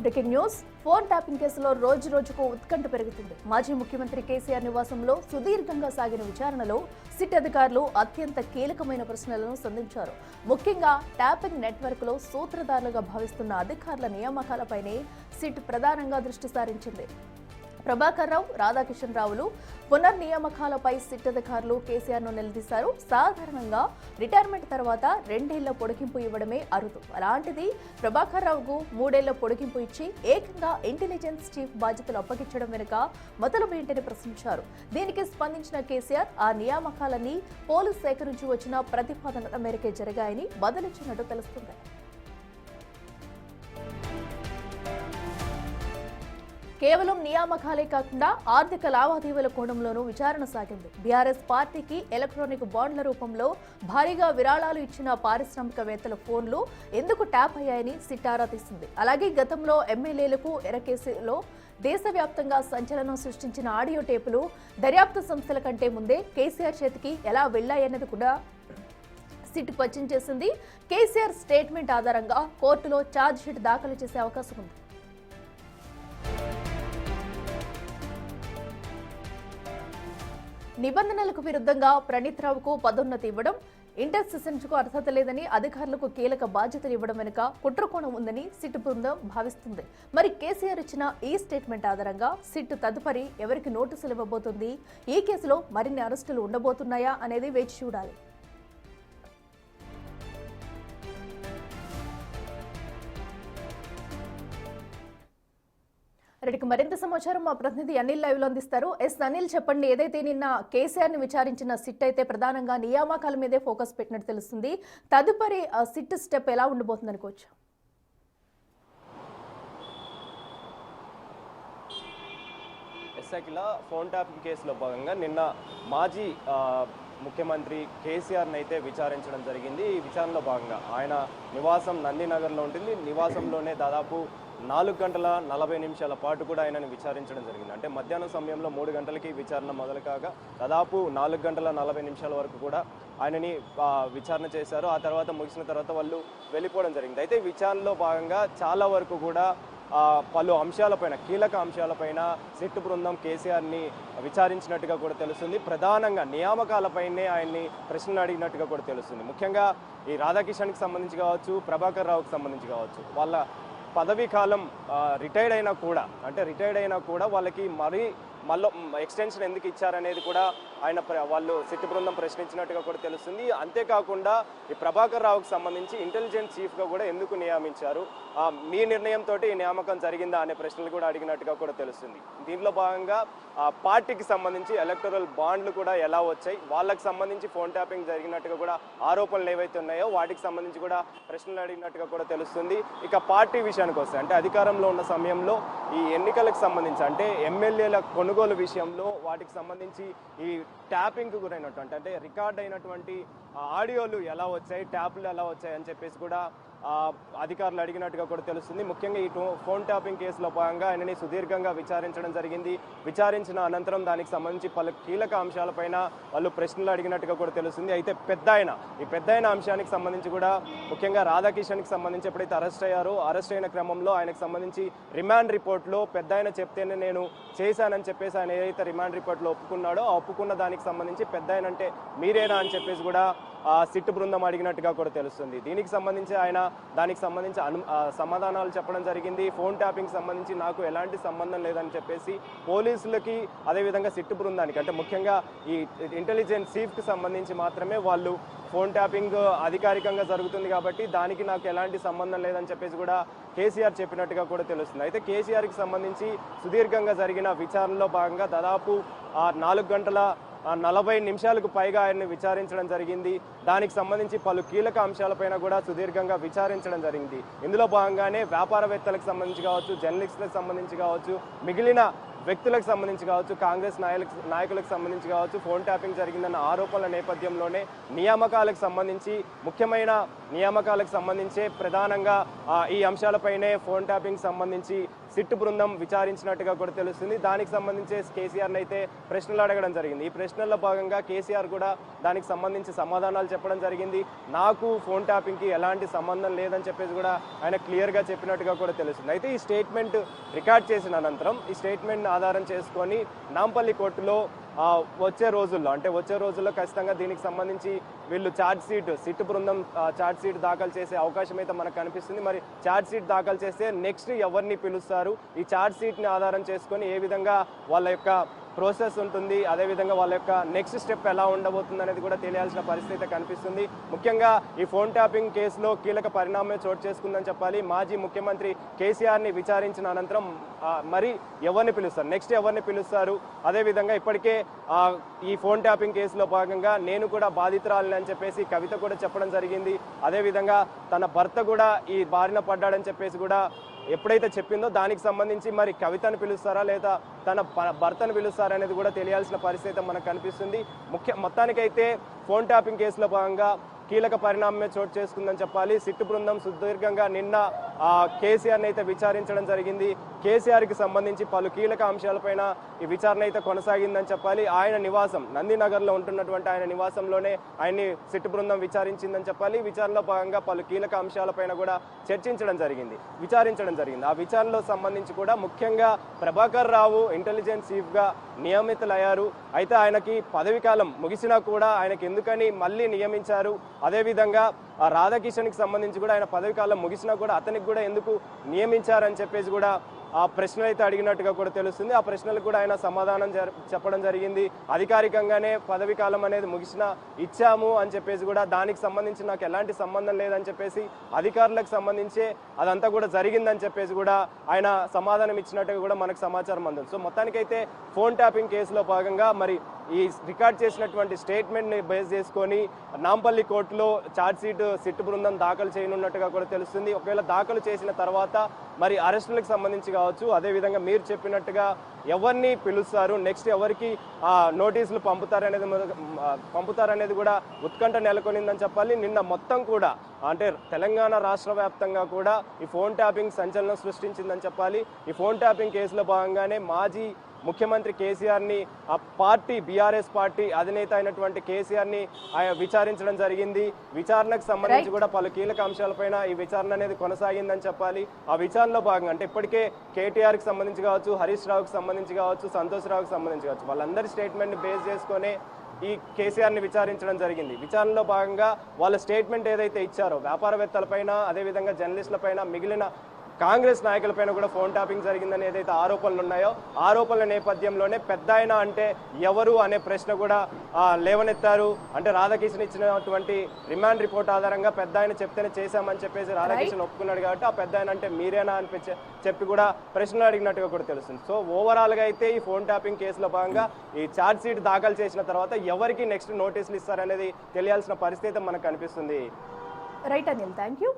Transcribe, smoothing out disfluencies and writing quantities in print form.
Breaking news. Phone tapping కేసులో రోజు రోజుకు ఉత్కంఠ పెరుగుతుంది. మాజీ ముఖ్యమంత్రి కేసీఆర్ నివాసంలో సుదీర్ఘంగా సాగిన విచారణలో సిట్ అధికారులు అత్యంత కీలకమైన ప్రశ్నలను సంధించారు. ముఖ్యంగా ట్యాపింగ్ నెట్వర్క్ లో సూత్రధారులుగా భావిస్తున్న అధికారుల నియామకాలపైనే సిట్ ప్రధానంగా దృష్టి సారించింది. ప్రభాకర్ రావు, రాధాకిషన్ రావులు పునర్నియామకాలపై సిట్ అధికారులు కేసీఆర్ను నిలదీశారు. సాధారణంగా రిటైర్మెంట్ తర్వాత 2 ఏళ్ల పొడిగింపు ఇవ్వడమే అరుదు. అలాంటిది ప్రభాకర్ రావుకు 3 ఏళ్ల పొడిగింపు ఇచ్చి ఏకంగా ఇంటెలిజెన్స్ చీఫ్ బాధ్యతలు అప్పగించడం వెనుక మొదలు ఏంటని ప్రశ్నించారు. దీనికి స్పందించిన కేసీఆర్ ఆ నియామకాలన్నీ పోలీస్ శాఖ నుంచి వచ్చిన ప్రతిపాదనల మేరకే జరిగాయని బదులిచ్చినట్టు తెలుస్తుంది. కేవలం నియామకాలే కాకుండా ఆర్థిక లావాదేవీల కోణంలోనూ విచారణ సాగింది. బీఆర్ఎస్ పార్టీకి ఎలక్ట్రానిక్ బాండ్ల రూపంలో భారీగా విరాళాలు ఇచ్చిన పారిశ్రామికవేత్తల ఫోన్లు ఎందుకు ట్యాప్ అయ్యాయని సిట్ ఆరా తీసింది. అలాగే గతంలో ఎమ్మెల్యేలకు ఎరకేసులో దేశవ్యాప్తంగా సంచలనం సృష్టించిన ఆడియో టేపులు దర్యాప్తు సంస్థల కంటే ముందే కేసీఆర్ చేతికి ఎలా వెళ్లాయన్నది కూడా సిట్ క్వశ్చన్ చేసింది. కేసీఆర్ స్టేట్మెంట్ ఆధారంగా కోర్టులో ఛార్జ్ షీట్ దాఖలు చేసే అవకాశం ఉంది. నిబంధనలకు విరుద్ధంగా ప్రణీత్ రావుకు పదోన్నతి ఇవ్వడం, ఇంటర్ సెషన్స్కు అర్హత లేదని అధికారులకు కీలక బాధ్యతలు ఇవ్వడం వెనుక కుట్రకోణం ఉందని సిట్ బృందం భావిస్తుంది. మరి కేసీఆర్ ఇచ్చిన ఈ స్టేట్మెంట్ ఆధారంగా సిట్ తదుపరి ఎవరికి నోటీసులు ఇవ్వబోతుంది? ఈ కేసులో మరిన్ని అరెస్టులు ఉండబోతున్నాయా అనేది వేచి చూడాలి. రెడ్డికి మరింత సమాచారం మా ప్రతినిధి అనిల్ లైవ్ లో అందిస్తారు. అనిల్, చెప్పండి. ఏదైతే నిన్న కేసీఆర్ ని విచారించిన సిట్ అయితే ప్రధానంగా నియామకాల మీదే ఫోకస్ పెట్టినట్టు తెలుస్తుంది. తదుపరి సిట్ స్టెప్ ఎలా ఉండబోతుంది అనుకోవచ్చు? ఎస్ఐకిలా ఫోన్ ట్యాపింగ్ కేసులో భాగంగా నిన్న మాజీ ముఖ్యమంత్రి కేసీఆర్ని అయితే విచారించడం జరిగింది. ఈ విచారణలో భాగంగా ఆయన నివాసం నందినగర్లో ఉంటుంది. నివాసంలోనే దాదాపు 4 గంటల 40 నిమిషాల పాటు కూడా ఆయనని విచారించడం జరిగింది. అంటే మధ్యాహ్నం సమయంలో 3 గంటలకి విచారణ మొదలు కాగా దాదాపు 4 గంటల 40 నిమిషాల వరకు కూడా ఆయనని విచారణ చేశారు. ఆ తర్వాత ముగిసిన తర్వాత వాళ్ళు వెళ్ళిపోవడం జరిగింది. అయితే విచారణలో భాగంగా చాలా వరకు కూడా పలు అంశాలపైన, కీలక అంశాలపైన సిట్ బృందం కేసీఆర్ని విచారించినట్టుగా కూడా తెలుస్తుంది. ప్రధానంగా నియామకాలపైనే ఆయన్ని ప్రశ్నలు అడిగినట్టుగా కూడా తెలుస్తుంది. ముఖ్యంగా ఈ రాధాకిషన్కి సంబంధించి కావచ్చు, ప్రభాకర్ రావుకి సంబంధించి కావచ్చు, వాళ్ళ పదవీ కాలం రిటైర్డ్ అయినా కూడా వాళ్ళకి మళ్ళీ ఎక్స్టెన్షన్ ఎందుకు ఇచ్చారనేది కూడా వాళ్ళు సిట్ బృందం ప్రశ్నించినట్టుగా కూడా తెలుస్తుంది. అంతేకాకుండా ఈ ప్రభాకర్ రావుకి సంబంధించి ఇంటెలిజెన్స్ చీఫ్గా కూడా ఎందుకు నియమించారు, మీ నిర్ణయంతో ఈ నియామకం జరిగిందా అనే ప్రశ్నలు కూడా అడిగినట్టుగా కూడా తెలుస్తుంది. దీంట్లో భాగంగా పార్టీకి సంబంధించి ఎలక్టరల్ బాండ్లు కూడా ఎలా వచ్చాయి, వాళ్ళకి సంబంధించి ఫోన్ ట్యాపింగ్ జరిగినట్టుగా కూడా ఆరోపణలు ఏవైతే ఉన్నాయో వాటికి సంబంధించి కూడా ప్రశ్నలు అడిగినట్టుగా కూడా తెలుస్తుంది. ఇక పార్టీ విషయానికి వస్తే, అంటే అధికారంలో ఉన్న సమయంలో ఈ ఎన్నికలకు సంబంధించి, అంటే ఎమ్మెల్యేల కొనుగోలు విషయంలో వాటికి సంబంధించి ఈ ట్యాపింగ్కి గురైనటువంటి, అంటే రికార్డ్ అయినటువంటి ఆడియోలు ఎలా వచ్చాయి, ట్యాప్లు ఎలా వచ్చాయి అని చెప్పేసి కూడా అధికారులు అడిగినట్టుగా కూడా తెలుస్తుంది. ముఖ్యంగా ఈ ఫోన్ ట్యాపింగ్ కేసులో భాగంగా ఆయనని సుదీర్ఘంగా విచారించడం జరిగింది. విచారించిన అనంతరం దానికి సంబంధించి పలు కీలక అంశాలపైన వాళ్ళు ప్రశ్నలు అడిగినట్టుగా కూడా తెలుస్తుంది. అయితే ఈ పెద్ద అంశానికి సంబంధించి కూడా ముఖ్యంగా రాధాకిషన్కి సంబంధించి ఎప్పుడైతే అరెస్ట్ అయిన క్రమంలో ఆయనకు సంబంధించి రిమాండ్ రిపోర్ట్లో పెద్దాయన చెప్తేనే నేను చేశానని చెప్పేసి ఆయన ఏదైతే రిమాండ్ రిపోర్ట్లో ఒప్పుకున్నాడో ఆ ఒప్పుకున్న దానికి సంబంధించి పెద్దాయన అంటే మీరేనా అని చెప్పేసి కూడా సిట్ బృందం అడిగినట్టుగా కూడా తెలుస్తుంది. దీనికి సంబంధించి ఆయన దానికి సంబంధించి సమాధానాలు చెప్పడం జరిగింది. ఫోన్ ట్యాపింగ్ సంబంధించి నాకు ఎలాంటి సంబంధం లేదని చెప్పేసి పోలీసులకి, అదేవిధంగా సిట్ బృందానికి, అంటే ముఖ్యంగా ఈ ఇంటెలిజెన్స్ చీఫ్కి సంబంధించి మాత్రమే వాళ్ళు ఫోన్ ట్యాపింగ్ అధికారికంగా జరుగుతుంది కాబట్టి దానికి నాకు ఎలాంటి సంబంధం లేదని చెప్పేసి కూడా కేసీఆర్ చెప్పినట్టుగా కూడా తెలుస్తుంది. అయితే కేసీఆర్కి సంబంధించి సుదీర్ఘంగా జరిగిన విచారణలో భాగంగా దాదాపు 4 గంటల 40 నిమిషాలకు పైగా ఆయన్ని విచారించడం జరిగింది. దానికి సంబంధించి పలు కీలక అంశాలపైన కూడా సుదీర్ఘంగా విచారించడం జరిగింది. ఇందులో భాగంగానే వ్యాపారవేత్తలకు సంబంధించి కావచ్చు, జర్నలిస్టులకు సంబంధించి కావచ్చు, మిగిలిన వ్యక్తులకు సంబంధించి కావచ్చు, కాంగ్రెస్ నాయకులకు సంబంధించి కావచ్చు, ఫోన్ ట్యాపింగ్ జరిగిందన్న ఆరోపణల నేపథ్యంలోనే నియామకాలకు సంబంధించి ముఖ్యమైన నియామకాలకు సంబంధించి ప్రధానంగా ఈ అంశాలపైనే ఫోన్ ట్యాపింగ్ సంబంధించి సిట్ బృందం విచారించినట్టుగా కూడా తెలుస్తుంది. దానికి సంబంధించి కేసీఆర్ని అయితే ప్రశ్నలు అడగడం జరిగింది. ఈ ప్రశ్నల్లో భాగంగా కేసీఆర్ కూడా దానికి సంబంధించి సమాధానాలు చెప్పడం జరిగింది. నాకు ఫోన్ ట్యాపింగ్కి ఎలాంటి సంబంధం లేదని చెప్పేసి కూడా ఆయన క్లియర్గా చెప్పినట్టుగా కూడా తెలుస్తుంది. అయితే ఈ స్టేట్మెంట్ రికార్డ్ చేసిన అనంతరం ఈ స్టేట్మెంట్ని ఆధారం చేసుకొని నాంపల్లి కోర్టులో వచ్చే రోజుల్లో ఖచ్చితంగా దీనికి సంబంధించి వీళ్ళు సిట్ బృందం ఛార్జ్ షీట్ దాఖలు చేసే అవకాశం అయితే మనకు కనిపిస్తుంది. మరి ఛార్జ్ షీట్ దాఖలు చేస్తే నెక్స్ట్ ఎవరిని పిలుస్తారు, ఈ ఛార్జ్ షీట్ని ఆధారం చేసుకొని ఏ విధంగా వాళ్ళ యొక్క ప్రాసెస్ ఉంటుంది, అదేవిధంగా వాళ్ళ యొక్క నెక్స్ట్ స్టెప్ ఎలా ఉండబోతుంది అనేది కూడా తెలియాల్సిన పరిస్థితి కనిపిస్తుంది. ముఖ్యంగా ఈ ఫోన్ ట్యాపింగ్ కేసులో కీలక పరిణామం చోటు చేసుకుందని చెప్పాలి. మాజీ ముఖ్యమంత్రి కేసీఆర్ని విచారించిన అనంతరం మరి నెక్స్ట్ ఎవరిని పిలుస్తారు, అదేవిధంగా ఇప్పటికే ఈ ఫోన్ ట్యాపింగ్ కేసులో భాగంగా నేను కూడా బాధితురాలని అని చెప్పేసి కవిత కూడా చెప్పడం జరిగింది. అదేవిధంగా తన భర్త కూడా ఈ బారిన పడ్డాడని చెప్పేసి కూడా ఎప్పుడైతే చెప్పిందో దానికి సంబంధించి మరి కవితను పిలుస్తారా లేదా తన భర్తను పిలుస్తారా అనేది కూడా తెలియాల్సిన పరిస్థితి మనకు కనిపిస్తుంది. మొత్తానికైతే ఫోన్ ట్యాపింగ్ కేసులో భాగంగా కీలక పరిణామమే చోటు చేసుకుందని చెప్పాలి. సిట్ బృందం సుదీర్ఘంగా నిన్న కేసీఆర్ని అయితే విచారించడం జరిగింది. కేసీఆర్కి సంబంధించి పలు కీలక అంశాలపైన ఈ విచారణ అయితే కొనసాగిందని చెప్పాలి. ఆయన నివాసం నందినగర్లో ఉంటున్నటువంటి ఆయన నివాసంలోనే ఆయన్ని సిట్ బృందం విచారించిందని చెప్పాలి. విచారణలో భాగంగా పలు కీలక అంశాలపైన కూడా విచారించడం జరిగింది. ఆ విచారణలో సంబంధించి కూడా ముఖ్యంగా ప్రభాకర్ రావు ఇంటెలిజెన్స్ చీఫ్గా నియమితులయ్యారు. అయితే ఆయనకి పదవి కాలం ముగిసినా కూడా ఆయనకి ఎందుకని మళ్ళీ నియమించారు, అదేవిధంగా రాధాకిషన్కి సంబంధించి కూడా ఆయన పదవి కాలం ముగిసినా కూడా అతనికి కూడా ఎందుకు నియమించారని చెప్పేసి కూడా ఆ ప్రశ్నలు అయితే అడిగినట్టుగా కూడా తెలుస్తుంది. ఆ ప్రశ్నలకు కూడా ఆయన సమాధానం చెప్పడం జరిగింది. అధికారికంగానే పదవి కాలం అనేది ఇచ్చాము అని చెప్పేసి కూడా దానికి సంబంధించి నాకు ఎలాంటి సంబంధం లేదని చెప్పేసి అధికారులకు సంబంధించి అదంతా కూడా జరిగిందని చెప్పేసి కూడా ఆయన సమాధానం ఇచ్చినట్టుగా కూడా మనకు సమాచారం అందింది. సో మొత్తానికైతే ఫోన్ ట్యాపింగ్ కేసులో భాగంగా మరి ఈ రికార్డ్ చేసినటువంటి స్టేట్మెంట్ని బేస్ చేసుకొని నాంపల్లి కోర్టులో సిట్ బృందం దాఖలు చేయనున్నట్టుగా కూడా తెలుస్తుంది. ఒకవేళ దాఖలు చేసిన తర్వాత మరి అరెస్టులకు సంబంధించి కావచ్చు, అదేవిధంగా మీరు చెప్పినట్టుగా ఎవరిని పిలుస్తారు, నెక్స్ట్ ఎవరికి నోటీసులు పంపుతారనేది కూడా ఉత్కంఠ నెలకొనిందని చెప్పాలి. నిన్న మొత్తం కూడా అంటే తెలంగాణ రాష్ట్ర వ్యాప్తంగా కూడా ఈ ఫోన్ ట్యాపింగ్ సంచలనం సృష్టించిందని చెప్పాలి. ఈ ఫోన్ ట్యాపింగ్ కేసులో భాగంగానే మాజీ ముఖ్యమంత్రి కేసీఆర్ని బీఆర్ఎస్ పార్టీ అధినేత అయినటువంటి కేసీఆర్ని విచారించడం జరిగింది. విచారణకు సంబంధించి కూడా పలు కీలక అంశాలపైన ఈ విచారణ అనేది కొనసాగిందని చెప్పాలి. ఆ విచారణలో భాగంగా అంటే ఇప్పటికే కేటీఆర్కి సంబంధించి కావచ్చు, హరీష్ రావుకి సంబంధించి కావచ్చు, సంతోష్ రావుకి సంబంధించి కావచ్చు, వాళ్ళందరి స్టేట్మెంట్ని బేస్ చేసుకొని ఈ కేసీఆర్ని విచారించడం జరిగింది. విచారణలో భాగంగా వాళ్ళ స్టేట్మెంట్ ఏదైతే ఇచ్చారో వ్యాపారవేత్తలపైన, అదేవిధంగా జర్నలిస్టులపైన, మిగిలిన కాంగ్రెస్ నాయకులపైన కూడా ఫోన్ ట్యాపింగ్ జరిగిందని ఏదైతే ఆరోపణలు ఉన్నాయో ఆరోపణల నేపథ్యంలోనే పెద్దాయన అంటే ఎవరు అనే ప్రశ్న కూడా లేవనెత్తారు. అంటే రాధాకిషన్ ఇచ్చినటువంటి రిమాండ్ రిపోర్ట్ ఆధారంగా పెద్దాయన చెప్తేనే చేశామని చెప్పేసి రాధాకిషన్ ఒప్పుకున్నాడు కాబట్టి ఆ పెద్దాయన అంటే మీరేనా అని చెప్పి కూడా ప్రశ్నలు అడిగినట్టుగా కూడా తెలుస్తుంది. సో ఓవరాల్గా అయితే ఈ ఫోన్ ట్యాపింగ్ కేసులో భాగంగా ఈ ఛార్జ్ షీట్ దాఖలు చేసిన తర్వాత ఎవరికి నెక్స్ట్ నోటీసులు ఇస్తారనేది తెలియాల్సిన పరిస్థితి మనకు కనిపిస్తుంది. Right Anil, thank you.